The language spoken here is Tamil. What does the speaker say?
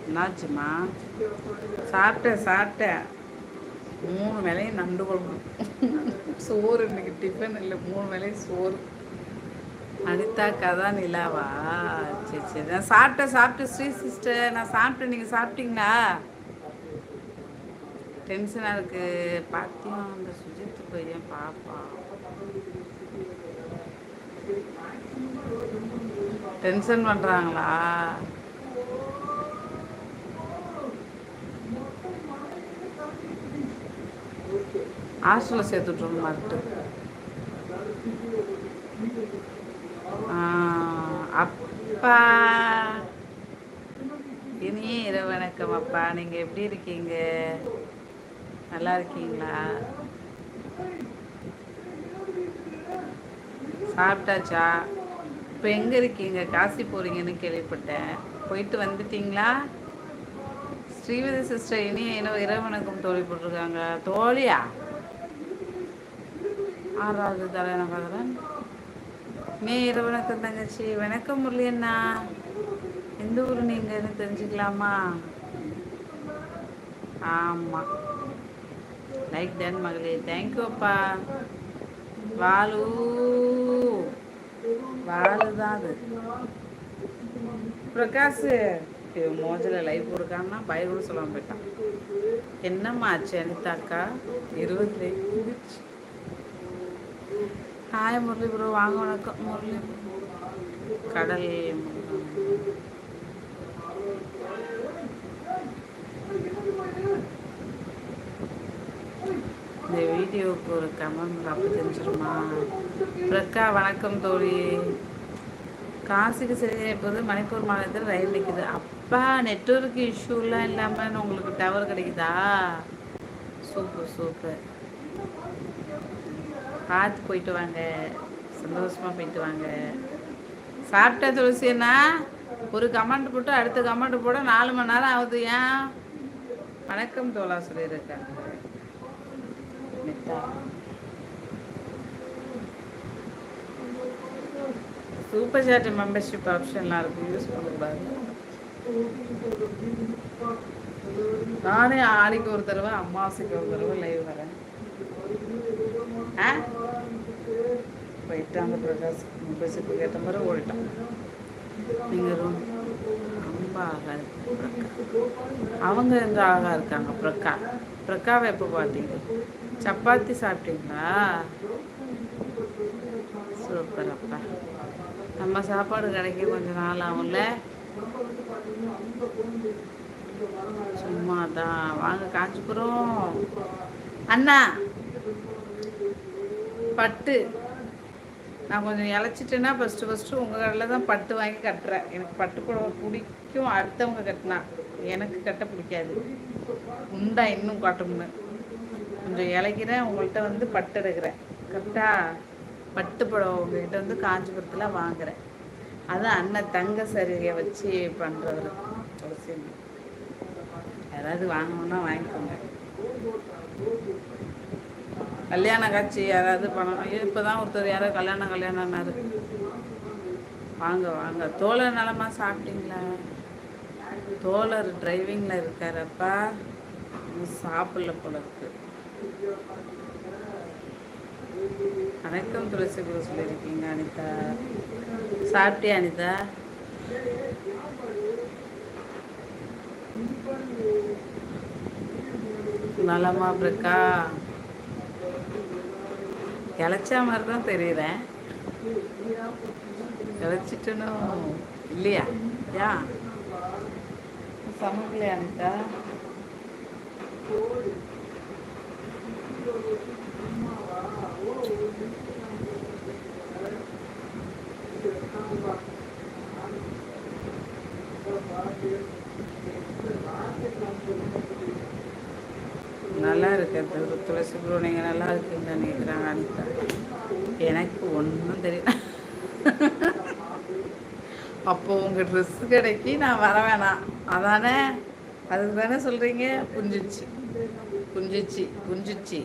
என்னாச்சுமா? சாப்பிட்டேன் 3 வேளையும் நண்டு குழம்பு. சோறு இன்னைக்கு டிஃபன் இல்லை, 3 வேளையும் சோறு. அனிதாக்கா தான் நிலாவா? சரி சரி, நான் சாப்பிட்டேன் ஸ்ரீ சிஸ்டர், நான் சாப்பிட்டேன். நீங்கள் சாப்பிட்டீங்களா? டென்ஷனாக இருக்குது பாத்தியும் அந்த சுஜித் பையன் பாப்பா டென்ஷன் பண்ணுறாங்களா? ஹாஸ்டலில் சேர்த்துட்ருங்க மாட்டு. அப்பா இனியே இரவு வணக்கம் அப்பா. நீங்கள் எப்படி இருக்கீங்க? நல்லா இருக்கீங்களா? சாப்பிட்டாச்சா? இப்போ எங்கே இருக்கீங்க? காசி போகிறீங்கன்னு கேள்விப்பட்டேன். போயிட்டு வந்துட்டீங்களா? ஸ்ரீவதி சிஸ்டர் இனிய இரவு வணக்கம் தோழி போட்டிருக்காங்க. தோழியா? 6வது தலைநகரன் இரவு வணக்கம் தங்கச்சி. வணக்கம் முரளி அண்ணா. எந்த ஊர் நீங்கன்னு தெரிஞ்சுக்கலாமா? ஆமாம், லைக் டன் மகளே. தேங்க்யூ அப்பா. வாலு தான் அது. பிரகாஷ் மோஜில் லைவ் போடுக்காங்கன்னா பயிர் கூட சொல்லாமல் போயிட்டான். என்னம்மா ஆச்சு அனிதாக்கா? 20 லைக் இருந்துச்சு. ஹாய் முரளி ப்ரோ, வாங்க. வணக்கம் முரளி. கடல் இந்த வீடியோவுக்கு ஒரு கமெண்ட் அப்போ தெரிஞ்சிருமா? பிரக்கா வணக்கம் தோழி. காசிக்கு சரியாக இப்போது மணிப்பூர் மாநிலத்தில் ரயில் நிற்குது. அப்பா நெட்வொர்க் இஷ்யூலாம் இல்லாமல் உங்களுக்கு டவர் கிடைக்குதா? Super super. பார்த்து போயிட்டு வாங்க, சந்தோஷமாக போயிட்டு வாங்க. சாப்பிட்டா துளசி அண்ணா? ஒரு கமெண்ட் போட்டு அடுத்த கமெண்ட் போட 4 மணி நேரம் ஆகுது. ஏன்? வணக்கம் தோழா சொல்லியிருக்கேன். சூப்பர் சாட் மெம்பர்ஷிப் ஆப்ஷன்லாம் இருக்குது, யூஸ் பண்ணக்கூடாது. நானே ஆடிக்கு ஒரு தடவை அமாவாசைக்கு ஒரு தடவை லைவ் வரேன். போயிட்டாங்க பிரகாஷ். மெம்பர்ஷிப்புக்கு ஏற்ற மாதிரி ஓடிட்டான். நீங்கள் ரொம்ப அழகாக இருக்கு பிரக்கா. அவங்க எங்கே அழகாக இருக்காங்க பிரக்கா? பிரக்காவை எப்போ பார்த்தீங்க? சப்பாத்தி சாப்பிட்டீங்களா? சூப்பர் அப்பா. நம்ம சாப்பாடு கிடைக்க கொஞ்சம் நாள் ஆகும்ல. சும்மா தான் வாங்க காஞ்சிபுரம். அண்ணா பட்டு நான் கொஞ்சம் இழைச்சிட்டேன்னா ஃபஸ்ட்டு உங்கள் கடையில் தான் பட்டு வாங்கி கட்டுறேன். எனக்கு பட்டு புடவை பிடிக்கும், அடுத்தவங்க கட்டினா. எனக்கு கட்ட பிடிக்காது. உண்டா இன்னும் காட்டும்னு கொஞ்சம் இழைக்கிறேன். உங்கள்கிட்ட வந்து பட்டு எடுக்கிறேன். கரெக்டா? பட்டு புடவை உங்கள்கிட்ட வந்து காஞ்சிபுரத்தில் வாங்குகிறேன். அதுதான் அண்ணன் தங்க சரியை வச்சு பண்ணுறவர். யாராவது வாங்கணுன்னா வாங்கிக்கோங்க. கல்யாண காட்சி யாராவது பணம். இப்போ தான் ஒருத்தர் யாராவது கல்யாணம்னாரு. வாங்க வாங்க. தோழர் நலமா? சாப்பிட்டீங்களா? தோழர் டிரைவிங்கில் இருக்காரப்பா, சாப்பிடல போல இருக்கு. வணக்கம் துளசி குரு சொல்லியிருக்கீங்க அனிதா. சாப்பிட்டியா அனிதா? நலமா பிரக்கா? இழைச்சா மாதிரி தான் தெரியுறேன். இழைச்சிட்டுன்னு இல்லையா? ஏன் சமைக்கலையா அனிதா? நல்லா இருக்கு துளசி ப்ரோ. நீங்கள் நல்லா இருக்கீங்களா நினைக்கிறாங்க அனிதா. எனக்கு ஒன்றும் தெரியல. அப்போது உங்கள் ட்ரெஸ்ஸு கடைக்கு நான் வர வேணாம் அதானே? அதுக்கு தானே சொல்கிறீங்க? புரிஞ்சிச்சு.